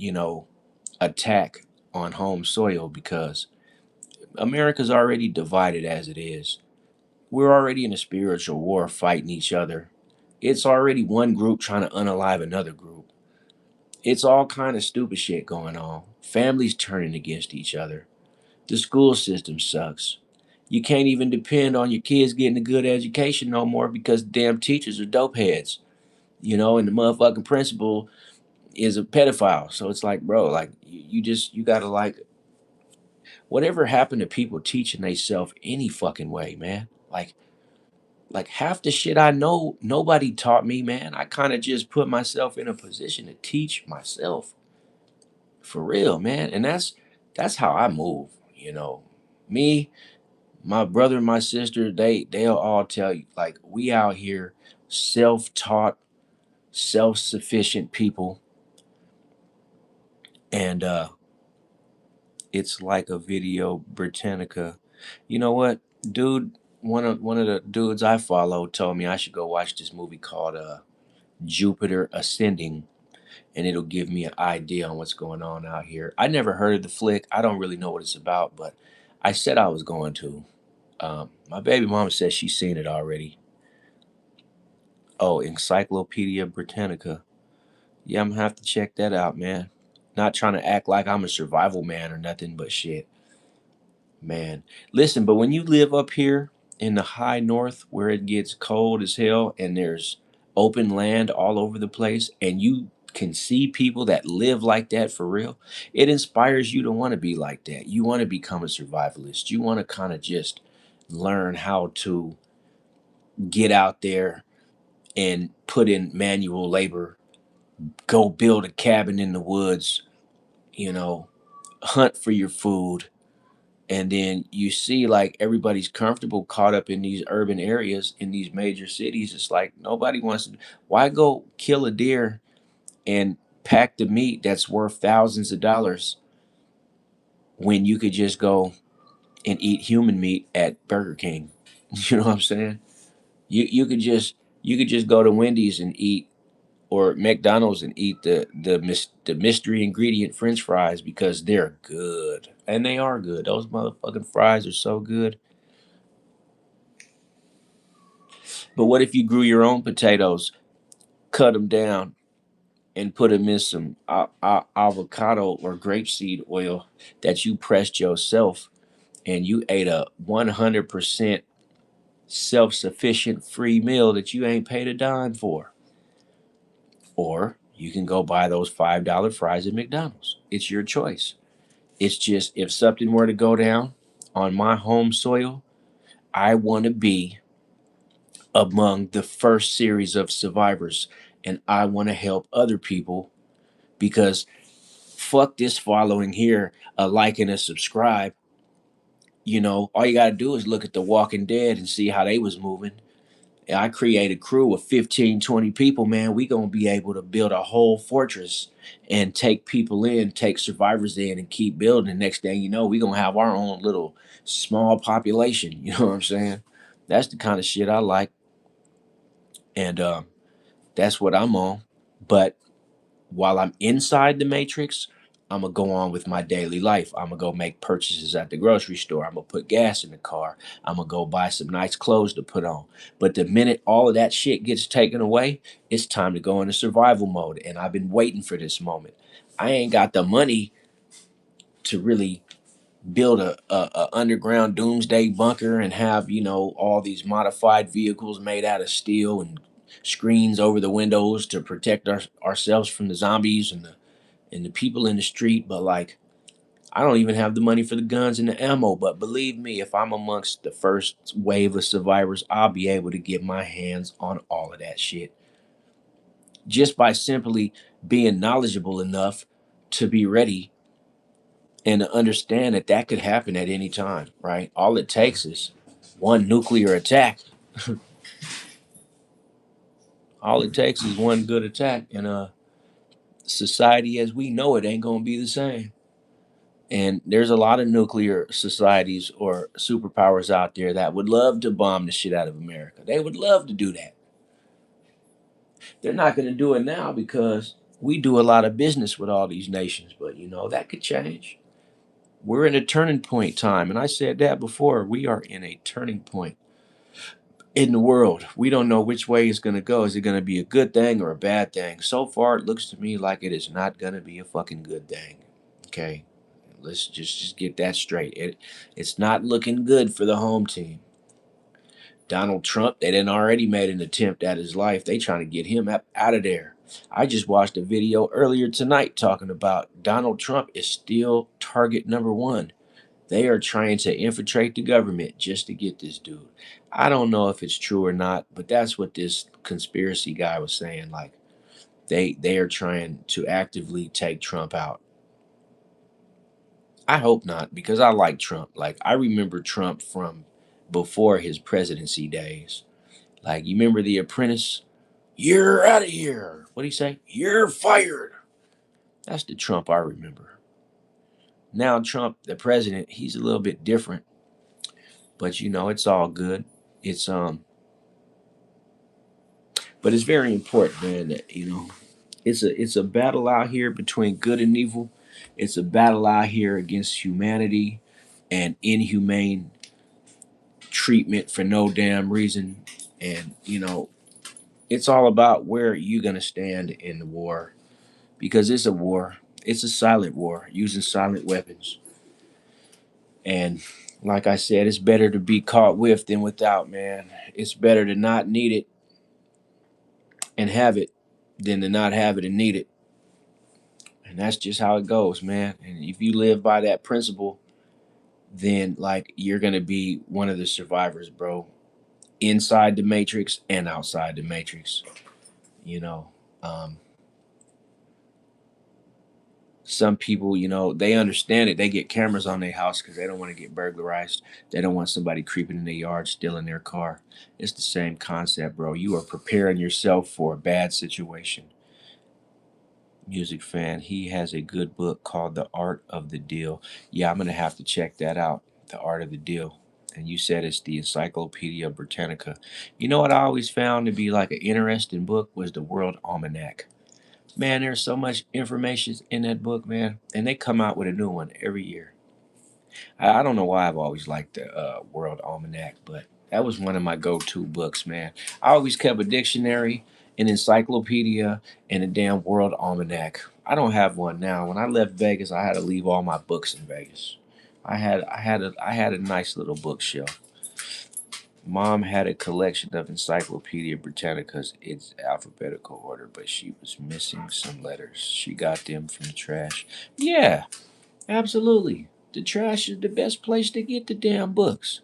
attack on home soil because America's already divided as it is. We're already in a spiritual war fighting each other. It's already one group trying to unalive another group. It's all kind of stupid shit going on. Families turning against each other. The school system sucks. You can't even depend on your kids getting a good education no more because damn teachers are dope heads, and the motherfucking principal is a pedophile. So it's like, bro, like you gotta like whatever happened to people teaching themselves any fucking way, man. Like half the shit I know, nobody taught me, man. I kind of just put myself in a position to teach myself for real, man. And that's how I move, Me, my brother and my sister, they'll all tell you, like, we out here self-taught, self-sufficient people. And it's like a video Britannica. You know what, dude? One of the dudes I follow told me I should go watch this movie called Jupiter Ascending, and it'll give me an idea on what's going on out here. I never heard of the flick. I don't really know what it's about, but I said I was going to. My baby mama says she's seen it already. Oh, Encyclopedia Britannica. Yeah, I'm gonna have to check that out, man. Not trying to act like I'm a survival man or nothing, but shit, man. Listen, but when you live up here in the high north where it gets cold as hell and there's open land all over the place and you can see people that live like that for real, it inspires you to want to be like that. You want to become a survivalist. You want to kind of just learn how to get out there and put in manual labor, go build a cabin in the woods, you know, hunt for your food. And then you see like everybody's comfortable caught up in these urban areas in these major cities. It's like nobody wants to. Why go kill a deer and pack the meat that's worth thousands of dollars when you could just go and eat human meat at Burger King? You know what I'm saying? You could just go to Wendy's and eat, or McDonald's and eat the mystery ingredient French fries because they're good, and they are good. Those motherfucking fries are so good. But what if you grew your own potatoes, cut them down, and put them in some avocado or grapeseed oil that you pressed yourself, and you ate a 100% self-sufficient free meal that you ain't paid a dime for? Or you can go buy those $5 fries at McDonald's. It's your choice. It's just if something were to go down on my home soil, I want to be among the first series of survivors, and I want to help other people because fuck this following here, a like and a subscribe. All you got to do is look at The Walking Dead and see how they was moving. And I create a crew of 15, 20 people, man. We going to be able to build a whole fortress and take people in, take survivors in, and keep building. The next thing you know, we going to have our own little small population. You know what I'm saying? That's the kind of shit I like. And that's what I'm on. But while I'm inside the matrix, I'm gonna go on with my daily life. I'm gonna go make purchases at the grocery store. I'm gonna put gas in the car. I'm gonna go buy some nice clothes to put on. But the minute all of that shit gets taken away, it's time to go into survival mode. And I've been waiting for this moment. I ain't got the money to really build a underground doomsday bunker and have all these modified vehicles made out of steel and screens over the windows to protect ourselves from the zombies and the people in the street. But like, I don't even have the money for the guns and the ammo. But believe me, if I'm amongst the first wave of survivors, I'll be able to get my hands on all of that shit just by simply being knowledgeable enough to be ready and to understand that that could happen at any time, right? All it takes is one nuclear attack. All it takes is one good attack, and society as we know it ain't gonna be the same. And there's a lot of nuclear societies or superpowers out there that would love to bomb the shit out of America. They would love to do that. They're not going to do it now because we do a lot of business with all these nations, but that could change. We're in a turning point time, and I said that before. We are in a turning point in the world. We don't know which way it's going to go. Is it going to be a good thing or a bad thing? So far, it looks to me like it is not going to be a fucking good thing. Okay, let's just get that straight. It's not looking good for the home team. Donald Trump, they done already made an attempt at his life. They trying to get him out of there. I just watched a video earlier tonight talking about Donald Trump is still target number one. They are trying to infiltrate the government just to get this dude. I don't know if it's true or not, but that's what this conspiracy guy was saying. Like they are trying to actively take Trump out. I hope not, because I like Trump. Like I remember Trump from before his presidency days. Like you remember The Apprentice? You're out of here. What do you say? You're fired. That's the Trump I remember. Now Trump, the president, he's a little bit different, but it's all good. It's but it's very important, man, that It's a battle out here between good and evil. It's a battle out here against humanity and inhumane treatment for no damn reason. And it's all about where you're gonna stand in the war, because it's a war. It's a silent war using silent weapons. And like I said, it's better to be caught with than without, man. It's better to not need it and have it than to not have it and need it. And that's just how it goes, man. And if you live by that principle, then like you're gonna be one of the survivors, bro. Inside the matrix and outside the matrix. You know. Um, some people, they understand it. They get cameras on their house because they don't want to get burglarized. They don't want somebody creeping in their yard, stealing their car. It's the same concept, bro. You are preparing yourself for a bad situation. Music fan, he has a good book called The Art of the Deal. Yeah, I'm gonna have to check that out. The Art of the Deal. And you said it's the Encyclopedia Britannica. You know what I always found to be like an interesting book was the World Almanac. Man, there's so much information in that book, man. And they come out with a new one every year. I don't know why I've always liked the World Almanac, but that was one of my go-to books, man. I always kept a dictionary, an encyclopedia, and a damn World Almanac. I don't have one now. When I left Vegas, I had to leave all my books in Vegas. I had a nice little bookshelf. Mom had a collection of Encyclopedia Britannicas. It's alphabetical order, but she was missing some letters. She got them from the trash. Yeah, absolutely. The trash is the best place to get the damn books.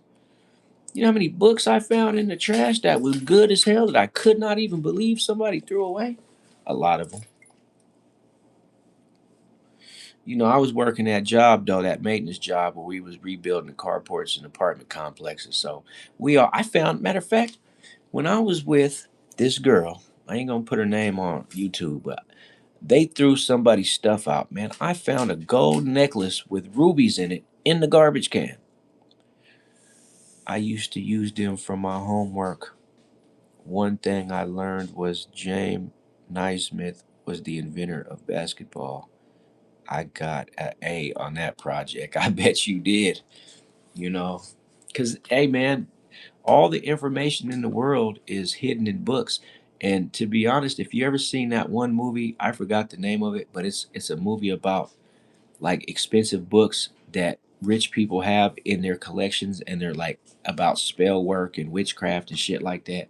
You know how many books I found in the trash that was good as hell that I could not even believe somebody threw away? A lot of them. I was working that job though, that maintenance job where we was rebuilding the carports and apartment complexes. So I found, matter of fact, when I was with this girl, I ain't gonna put her name on YouTube, but they threw somebody's stuff out, man. I found a gold necklace with rubies in it in the garbage can. I used to use them for my homework. One thing I learned was James Naismith was the inventor of basketball. I got an A on that project. I bet you did, you know. Because, hey, man, all the information in the world is hidden in books. And to be honest, if you ever seen that one movie, I forgot the name of it, but it's a movie about like expensive books that rich people have in their collections, and they're like about spell work and witchcraft and shit like that.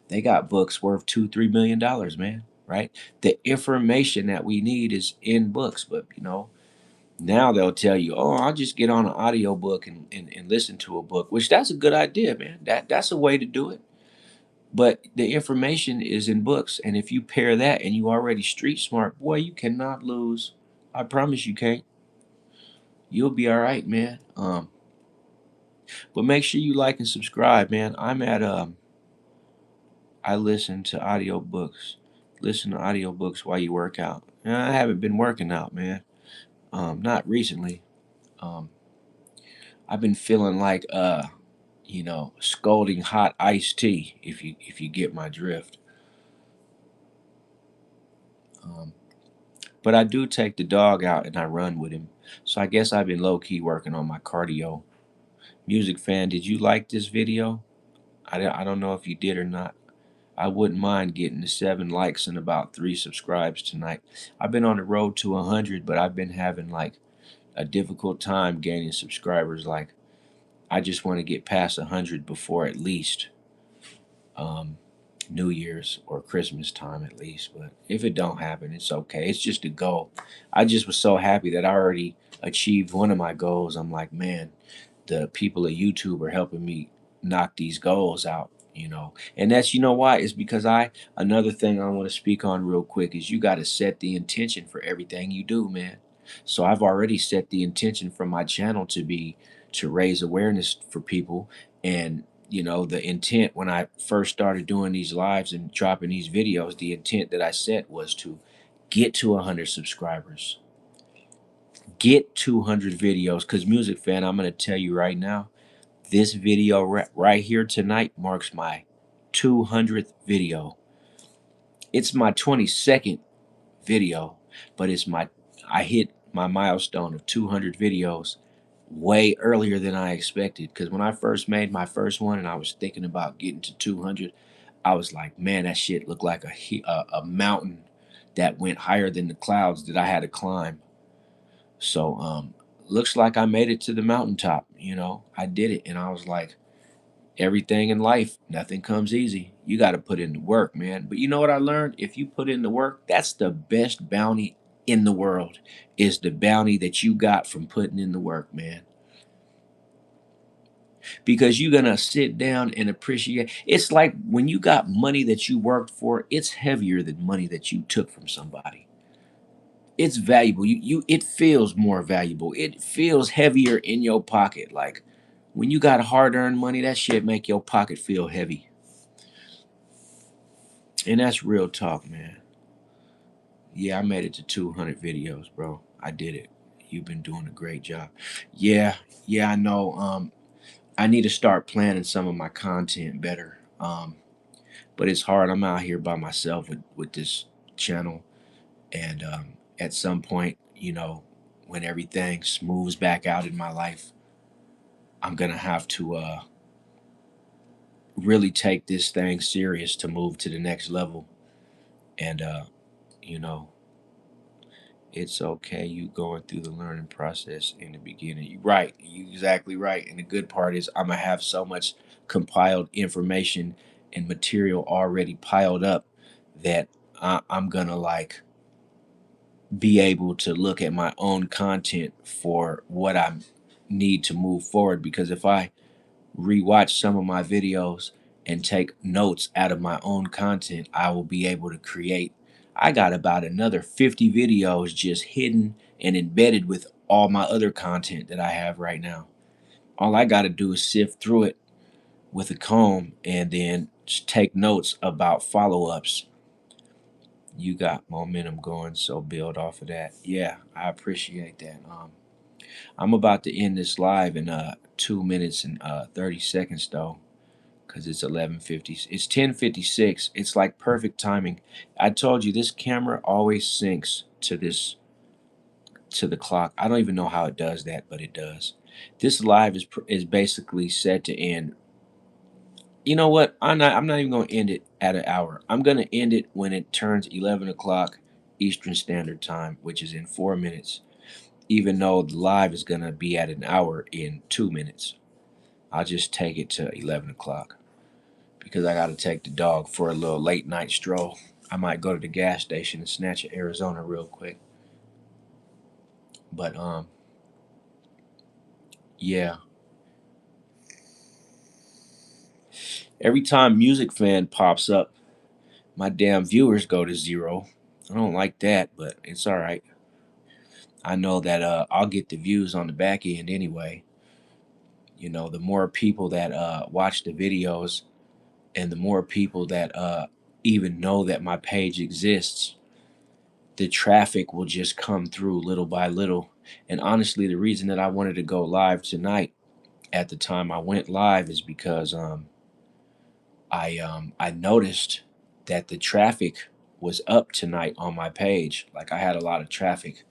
They got books worth $2-3 million, man. Right? The information that we need is in books, but now they'll tell you, oh, I'll just get on an audio book and listen to a book, which that's a good idea, man. That's a way to do it. But the information is in books. And if you pair that and you already street smart, boy, you cannot lose. I promise you can't. You'll be all right, man. But make sure you like and subscribe, man. I listen to audiobooks. Listen to audiobooks while you work out. I haven't been working out, man. Not recently. Um, I've been feeling like scalding hot iced tea, if you get my drift. Um, but I do take the dog out and I run with him. So I guess I've been low key working on my cardio. Music fan, did you like this video? I don't know if you did or not. I wouldn't mind getting the 7 likes and about 3 subscribes tonight. I've been on the road to 100, but I've been having like a difficult time gaining subscribers. Like I just want to get past 100 before at least um, New Year's or Christmas time at least. But if it don't happen, it's okay. It's just a goal. I just was so happy that I already achieved one of my goals. I'm like, man, the people at YouTube are helping me knock these goals out. And that's why it's because another thing I want to speak on real quick is you got to set the intention for everything you do, man. So I've already set the intention for my channel to raise awareness for people. And the intent when I first started doing these lives and dropping these videos, the intent that I set was to get to 100 subscribers, get 200 videos. Because music fan, I'm going to tell you right now, this video right here tonight marks my 200th video. It's my 22nd video, but I hit my milestone of 200 videos way earlier than I expected. Because when I first made my first one and I was thinking about getting to 200, I was like, man, that shit looked like a mountain that went higher than the clouds that I had to climb. So looks like I made it to the mountaintop. I did it, and I was like, everything in life, nothing comes easy. You got to put in the work, man. But you know what I learned? If you put in the work, that's the best bounty in the world. Is the bounty that you got from putting in the work, man. Because you're gonna sit down and appreciate. It's like when you got money that you worked for, it's heavier than money that you took from somebody. It's valuable. It feels more valuable. It feels heavier in your pocket. Like when you got hard earned money, that shit make your pocket feel heavy. And that's real talk, man. Yeah, I made it to 200 videos, bro. I did it. You've been doing a great job. Yeah, yeah, I know. I need to start planning some of my content better. But it's hard. I'm out here by myself with this channel, and at some point, when everything smooths back out in my life, I'm gonna have to really take this thing serious to move to the next level. And you know, it's okay. You going through the learning process in the beginning. You right. You exactly right. And the good part is I'm gonna have so much compiled information and material already piled up that I'm gonna like be able to look at my own content for what I need to move forward. Because if I rewatch some of my videos and take notes out of my own content, I will be able to create. I got about another 50 videos just hidden and embedded with all my other content that I have right now. All I got to do is sift through it with a comb and then just take notes about follow ups. You got momentum going, so build off of that. Yeah, I appreciate that. I'm about to end this live in 2 minutes and 30 seconds though, because it's 11:50. It's 10:56. It's like perfect timing. I told you this camera always syncs to the clock. I don't even know how it does that, but it does. This live is basically set to end. You know what? I'm not even going to end it at an hour. I'm going to end it when it turns 11 o'clock Eastern Standard Time, which is in 4 minutes. Even though the live is going to be at an hour in 2 minutes, I'll just take it to 11 o'clock because I got to take the dog for a little late night stroll. I might go to the gas station and snatch an Arizona real quick. But yeah. Every time Music Fan pops up, my damn viewers go to zero. I don't like that, but it's all right. I know that I'll get the views on the back end anyway. The more people that watch the videos and the more people that even know that my page exists, the traffic will just come through little by little. And honestly, the reason that I wanted to go live tonight at the time I went live is because I noticed that the traffic was up tonight on my page. Like I had a lot of traffic,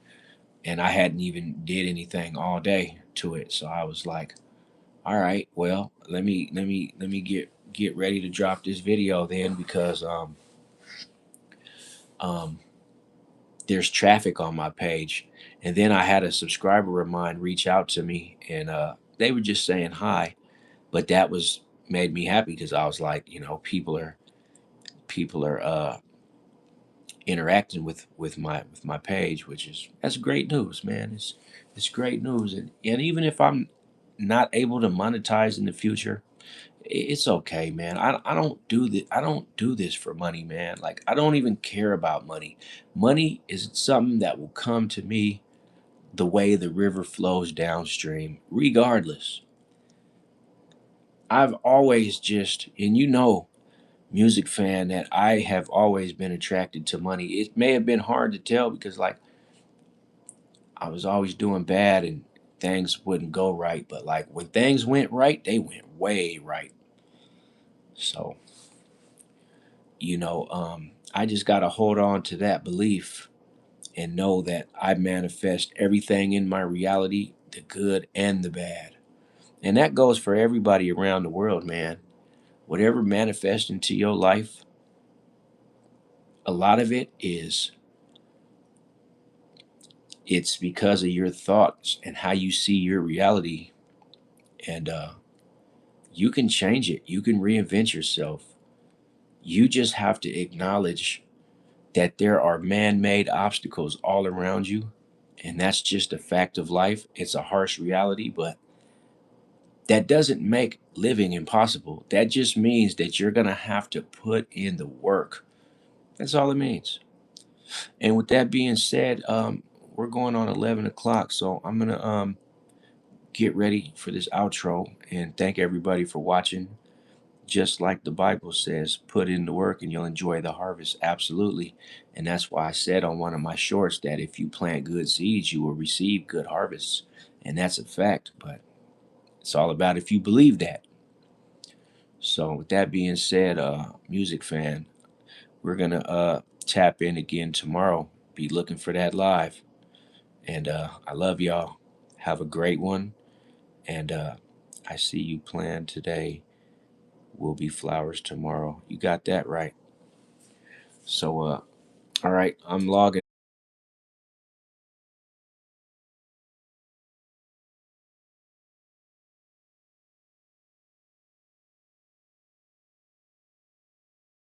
and I hadn't even did anything all day to it. So I was like, all right, well, let me get ready to drop this video then because um there's traffic on my page. And then I had a subscriber of mine reach out to me, and they were just saying hi, but that was made me happy because I was like, people are interacting with my page, which is that's great news, man. It's great news, and even if I'm not able to monetize in the future, it's okay, man. I don't do this. I don't do this for money, man. Like I don't even care about money. Money is something that will come to me the way the river flows downstream, regardless. I've always just, and Music Fan, that I have always been attracted to money. It may have been hard to tell because like I was always doing bad and things wouldn't go right, but like when things went right, they went way right. So, I just got to hold on to that belief and know that I manifest everything in my reality, the good and the bad. And that goes for everybody around the world, man. Whatever manifests into your life, a lot of it is it's because of your thoughts and how you see your reality. And you can change it. You can reinvent yourself. You just have to acknowledge that there are man-made obstacles all around you, and that's just a fact of life. It's a harsh reality, but that doesn't make living impossible. That just means that you're going to have to put in the work. That's all it means. And with that being said, we're going on 11 o'clock, so I'm going to get ready for this outro and thank everybody for watching. Just like the Bible says, put in the work and you'll enjoy the harvest. Absolutely. And that's why I said on one of my shorts that if you plant good seeds, you will receive good harvests. And that's a fact, but it's all about if you believe that. So with that being said, music fan, we're gonna tap in again tomorrow. Be looking for that live. And I love y'all. Have a great one. And I see you plan today will be flowers tomorrow. You got that right. So all right, I'm logging.